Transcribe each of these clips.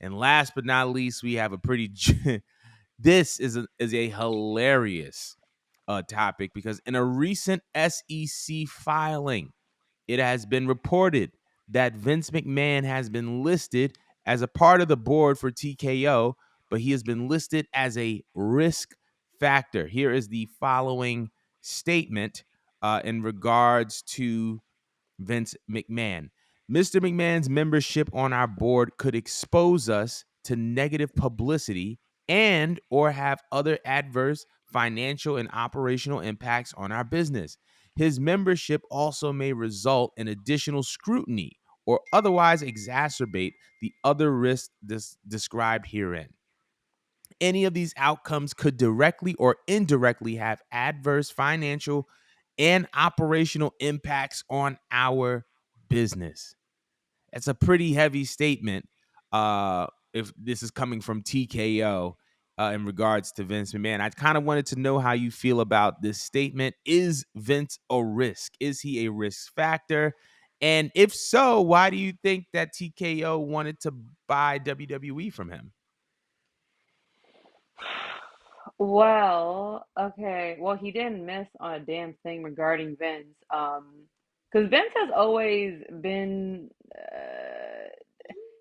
And last but not least, we have a pretty this is a hilarious topic, because in a recent SEC filing, it has been reported that Vince McMahon has been listed as a part of the board for TKO, but he has been listed as a risk factor. Here is the following statement in regards to Vince McMahon. Mr. McMahon's membership on our board could expose us to negative publicity and or have other adverse financial and operational impacts on our business. His membership also may result in additional scrutiny or otherwise exacerbate the other risks described herein. Any of these outcomes could directly or indirectly have adverse financial and operational impacts on our business. It's a pretty heavy statement if this is coming from TKO in regards to Vince McMahon. I kind of wanted to know how you feel about this statement. Is Vince a risk? Is he a risk factor? And if so, why do you think that TKO wanted to buy WWE from him? Well, okay. Well, he didn't miss on a damn thing regarding Vince. Because Vince has always been,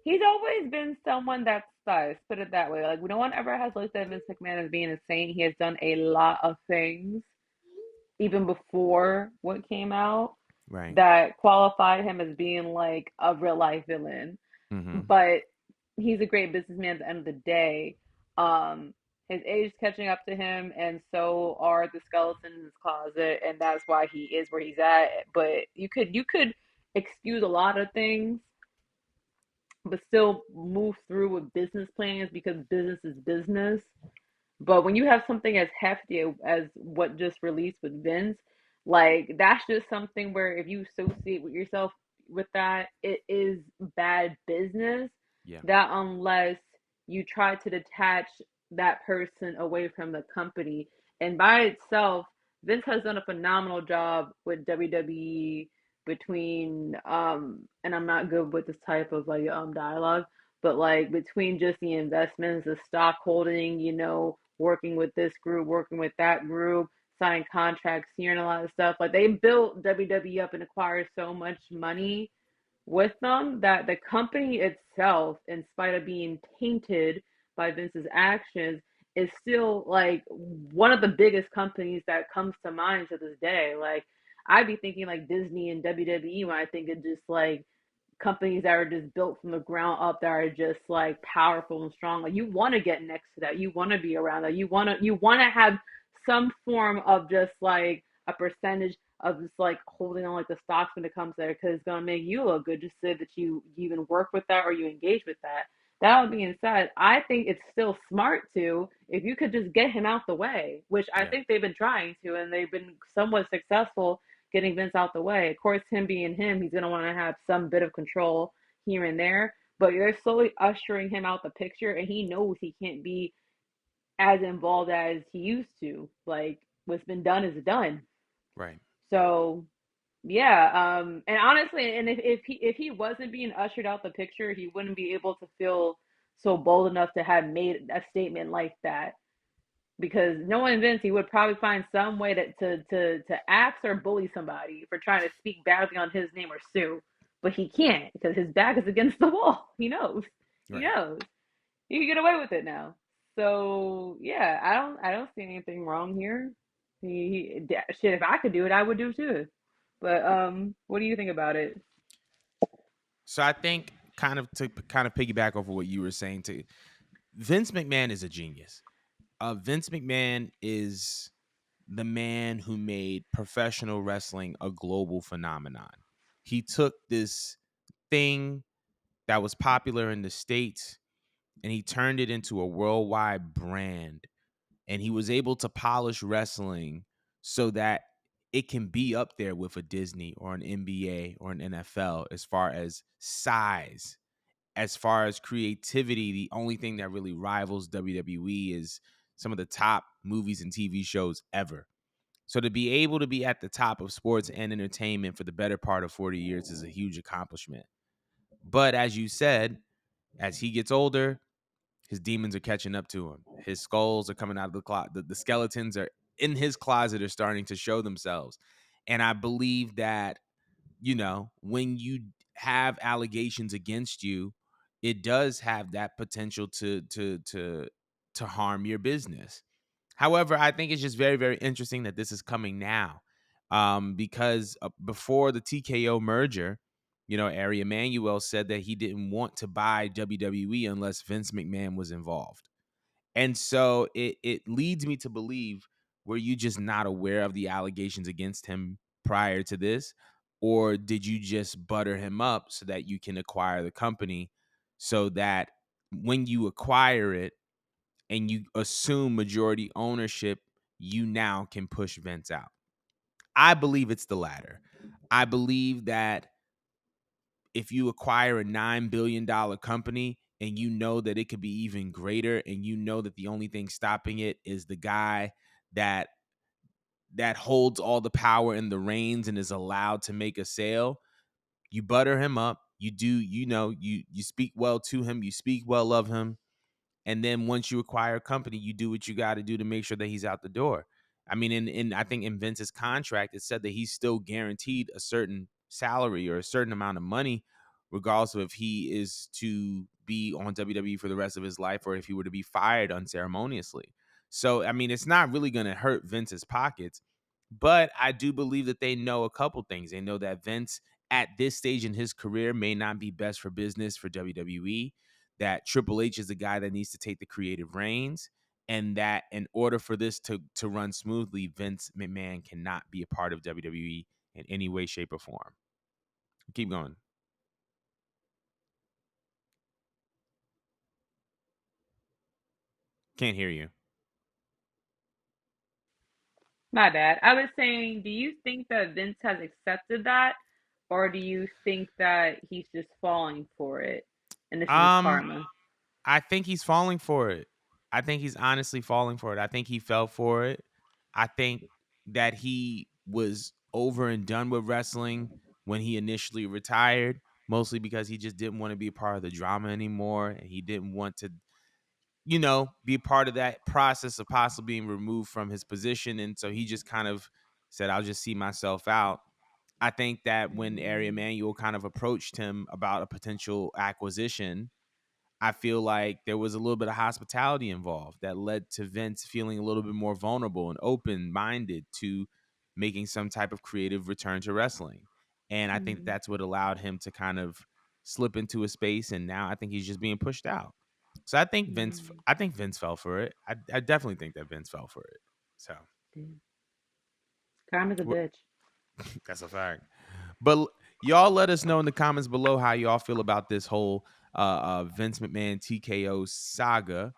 he's always been someone that's sus. Put it that way. Like no one ever has looked at Vince McMahon as being a saint. He has done a lot of things even before what came out Right. that qualified him as being like a real life villain. Mm-hmm. But he's a great businessman at the end of the day. Um, his age is catching up to him, and so are the skeletons in his closet, and that's why he is where he's at. But you could excuse a lot of things, but still move through with business plans because business is business. But when you have something as hefty as what just released with Vince, like that's just something where if you associate with yourself with that, it is bad business. Yeah. That unless you try to detach that person away from the company. And by itself, Vince has done a phenomenal job with WWE between and I'm not good with this type of like dialogue, but like between just the investments, the stock holding, working with this group, working with that group, signing contracts here and a lot of stuff. Like they built WWE up and acquired so much money with them that the company itself, in spite of being tainted by Vince's actions, is still like one of the biggest companies that comes to mind to this day. Like I'd be thinking like Disney and WWE when I think of just like companies that are just built from the ground up that are just like powerful and strong. Like you want to get next to that. You want to be around that. You want to have some form of just like a percentage of just like holding on like the stocks when it comes there because it's gonna make you look good. Just say that you even work with that or you engage with that. That being said, I think it's still smart to if you could just get him out the way, which I Yeah. think they've been trying to, and they've been somewhat successful getting Vince out the way. Of course, him being him, he's going to want to have some bit of control here and there, but you're slowly ushering him out the picture, and he knows he can't be as involved as he used to. Like, what's been done is done. Right. So, yeah, and honestly, and if he wasn't being ushered out the picture, he wouldn't be able to feel so bold enough to have made a statement like that because knowing Vince, he would probably find some way to axe or bully somebody for trying to speak badly on his name or sue. But he can't because his back is against the wall. He knows. He Right. knows. He can get away with it now. So yeah, I don't see anything wrong here. Shit, if I could do it, I would do too. But what do you think about it? So I think kind of piggyback over what you were saying to Vince McMahon is a genius. Vince McMahon is the man who made professional wrestling a global phenomenon. He took this thing that was popular in the States and he turned it into a worldwide brand. And he was able to polish wrestling so that it can be up there with a Disney or an NBA or an NFL as far as size, as far as creativity. The only thing that really rivals WWE is some of the top movies and TV shows ever. So to be able to be at the top of sports and entertainment for the better part of 40 years is a huge accomplishment. But as you said, As he gets older, his demons are catching up to him. His skulls are coming out of the closet. The skeletons are in his closet are starting to show themselves. And I believe that, when you have allegations against you, it does have that potential to harm your business. However, I think it's just very, very interesting that this is coming now, because before the TKO merger, Ari Emanuel said that he didn't want to buy WWE unless Vince McMahon was involved. And so it leads me to believe, were you just not aware of the allegations against him prior to this? Or did you just butter him up so that you can acquire the company, so that when you acquire it and you assume majority ownership, you now can push Vince out? I believe it's the latter. I believe that if you acquire a $9 billion company and you know that it could be even greater, and you know that the only thing stopping it is the guy that holds all the power in the reins and is allowed to make a sale, you butter him up. You do, you speak well to him, you speak well of him, and then once you acquire a company, you do what you got to do to make sure that he's out the door. I mean, I think in Vince's contract, it said that he's still guaranteed a certain salary or a certain amount of money, regardless of if he is to be on WWE for the rest of his life or if he were to be fired unceremoniously. So, I mean, it's not really going to hurt Vince's pockets, but I do believe that they know a couple things. They know that Vince, at this stage in his career, may not be best for business for WWE, that Triple H is the guy that needs to take the creative reins, and that in order for this to run smoothly, Vince McMahon cannot be a part of WWE in any way, shape, or form. Keep going. Can't hear you. My bad. I was saying, do you think that Vince has accepted that, or do you think that he's just falling for it and this is his Um, karma? I think he's falling for it. I think he's honestly falling for it. I think he fell for it. I think that he was over and done with wrestling when he initially retired, mostly because he just didn't want to be a part of the drama anymore. And he didn't want to, be part of that process of possibly being removed from his position. And so he just kind of said, I'll just see myself out. I think that when Ari Emanuel kind of approached him about a potential acquisition, I feel like there was a little bit of hospitality involved that led to Vince feeling a little bit more vulnerable and open minded to making some type of creative return to wrestling. And I think Mm, that's what allowed him to kind of slip into a space. And now I think he's just being pushed out. So mm, I think Vince fell for it. I definitely think that Vince fell for it. So damn. Karma's a bitch. that's a fact. But y'all let us know in the comments below how y'all feel about this whole Vince McMahon TKO saga.